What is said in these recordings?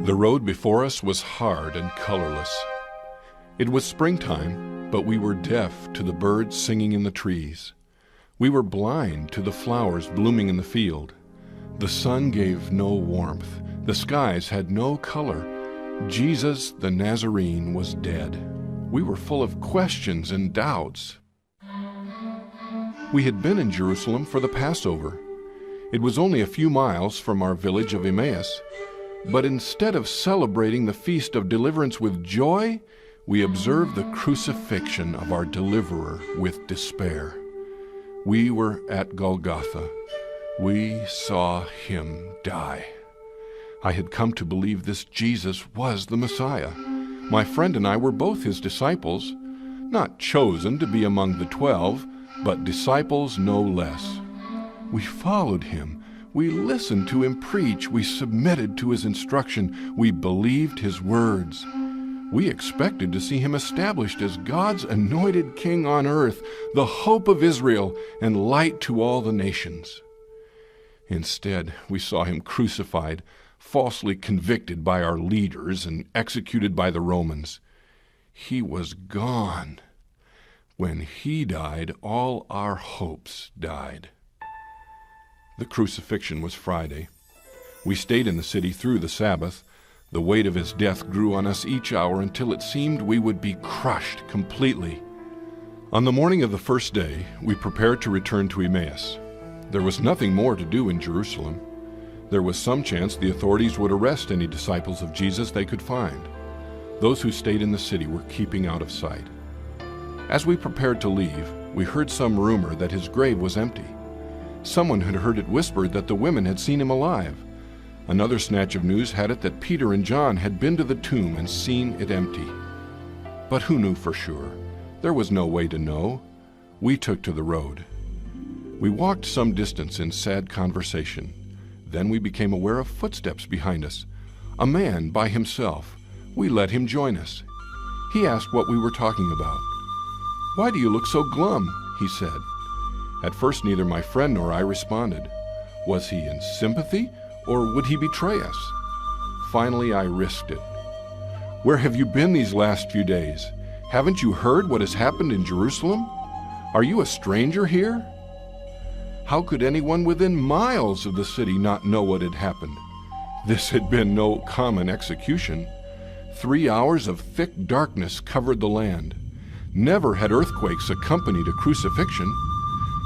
The road before us was hard and colorless. It was springtime, but we were deaf to the birds singing in the trees. We were blind to the flowers blooming in the field. The sun gave no warmth. The skies had no color. Jesus the Nazarene was dead. We were full of questions and doubts. We had been in Jerusalem for the Passover. It was only a few miles from our village of Emmaus, but instead of celebrating the feast of deliverance with joy, we observed the crucifixion of our deliverer with despair. We were at Golgotha. We saw him die. I had come to believe this Jesus was the Messiah. My friend and I were both his disciples, not chosen to be among the 12, but disciples no less. We followed him. We listened to him preach. We submitted to his instruction. We believed his words. We expected to see him established as God's anointed king on earth, the hope of Israel and light to all the nations. Instead, we saw him crucified, falsely convicted by our leaders and executed by the Romans. He was gone. When he died, all our hopes died. The crucifixion was Friday. We stayed in the city through the Sabbath. The weight of his death grew on us each hour until it seemed we would be crushed completely. On the morning of the first day, we prepared to return to Emmaus. There was nothing more to do in Jerusalem. There was some chance the authorities would arrest any disciples of Jesus they could find. Those who stayed in the city were keeping out of sight. As we prepared to leave, we heard some rumor that his grave was empty. Someone had heard it whispered that the women had seen him alive. Another snatch of news had it that Peter and John had been to the tomb and seen it empty. But who knew for sure? There was no way to know. We took to the road. We walked some distance in sad conversation. Then we became aware of footsteps behind us. A man by himself. We let him join us. He asked what we were talking about. "Why do you look so glum?" he said. At first, neither my friend nor I responded. Was he in sympathy, or would he betray us? Finally, I risked it. "Where have you been these last few days? Haven't you heard what has happened in Jerusalem? Are you a stranger here?" How could anyone within miles of the city not know what had happened? This had been no common execution. 3 hours of thick darkness covered the land. Never had earthquakes accompanied a crucifixion.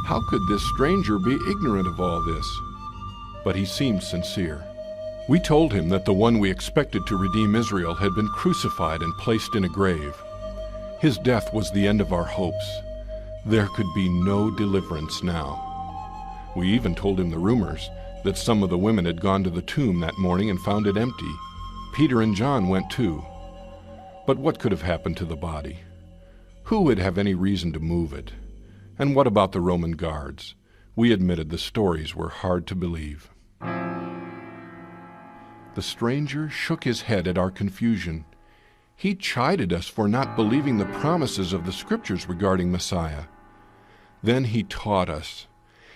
How could this stranger be ignorant of all this? But he seemed sincere. We told him that the one we expected to redeem Israel had been crucified and placed in a grave. His death was the end of our hopes. There could be no deliverance now. We even told him the rumors, that some of the women had gone to the tomb that morning and found it empty. Peter and John went too. But what could have happened to the body? Who would have any reason to move it? And what about the Roman guards? We admitted the stories were hard to believe. The stranger shook his head at our confusion. He chided us for not believing the promises of the Scriptures regarding Messiah. Then he taught us.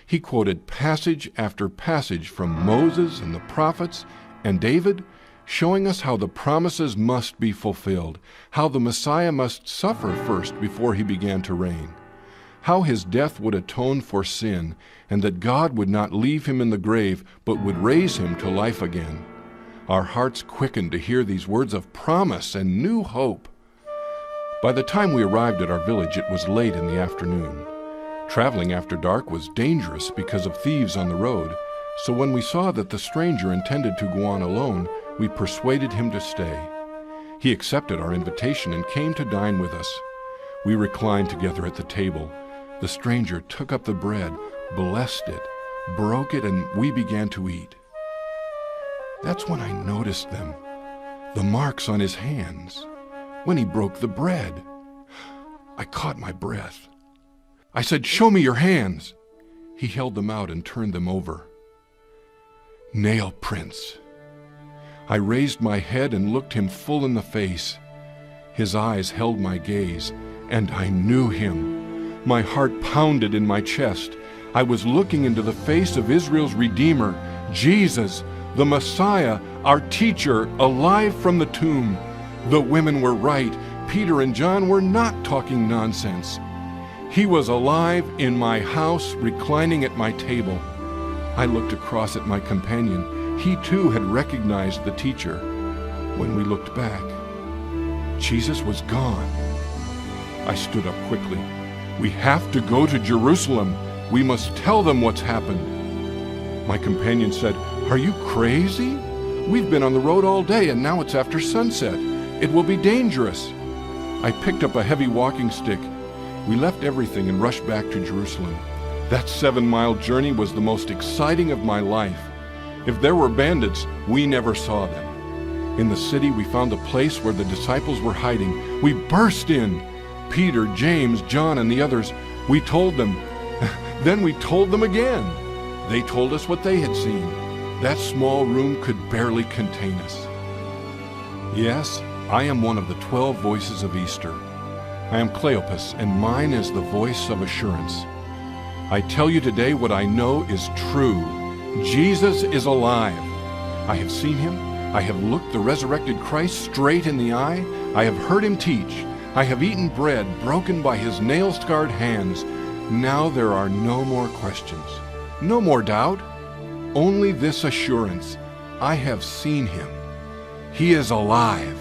He quoted passage after passage from Moses and the prophets and David, showing us how the promises must be fulfilled, how the Messiah must suffer first before he began to reign, how his death would atone for sin, and that God would not leave him in the grave, but would raise him to life again. Our hearts quickened to hear these words of promise and new hope. By the time we arrived at our village, it was late in the afternoon. Traveling after dark was dangerous because of thieves on the road, so when we saw that the stranger intended to go on alone, we persuaded him to stay. He accepted our invitation and came to dine with us. We reclined together at the table. The stranger took up the bread, blessed it, broke it, and we began to eat. That's when I noticed them, the marks on his hands, when he broke the bread. I caught my breath. I said, "Show me your hands." He held them out and turned them over. Nail prints. I raised my head and looked him full in the face. His eyes held my gaze, and I knew him. My heart pounded in my chest. I was looking into the face of Israel's Redeemer, Jesus, the Messiah, our teacher, alive from the tomb. The women were right. Peter and John were not talking nonsense. He was alive in my house, reclining at my table. I looked across at my companion. He too had recognized the teacher. When we looked back, Jesus was gone. I stood up quickly. We have to go to Jerusalem. We must tell them what's happened. My companion said, "Are you crazy? We've been on the road all day and now it's after sunset. It will be dangerous." I picked up a heavy walking stick. We left everything and rushed back to Jerusalem. That 7-mile journey was the most exciting of my life. If there were bandits, we never saw them. In the city, we found a place where the disciples were hiding. We burst in. Peter, James, John, and the others. We told them. Then we told them again. They told us what they had seen. That small room could barely contain us. Yes, I am one of the 12 voices of Easter. I am Cleopas, and mine is the voice of assurance. I tell you today what I know is true. Jesus is alive. I have seen him. I have looked the resurrected Christ straight in the eye. I have heard him teach. I have eaten bread broken by his nail-scarred hands. Now there are no more questions, no more doubt, only this assurance. I have seen him. He is alive.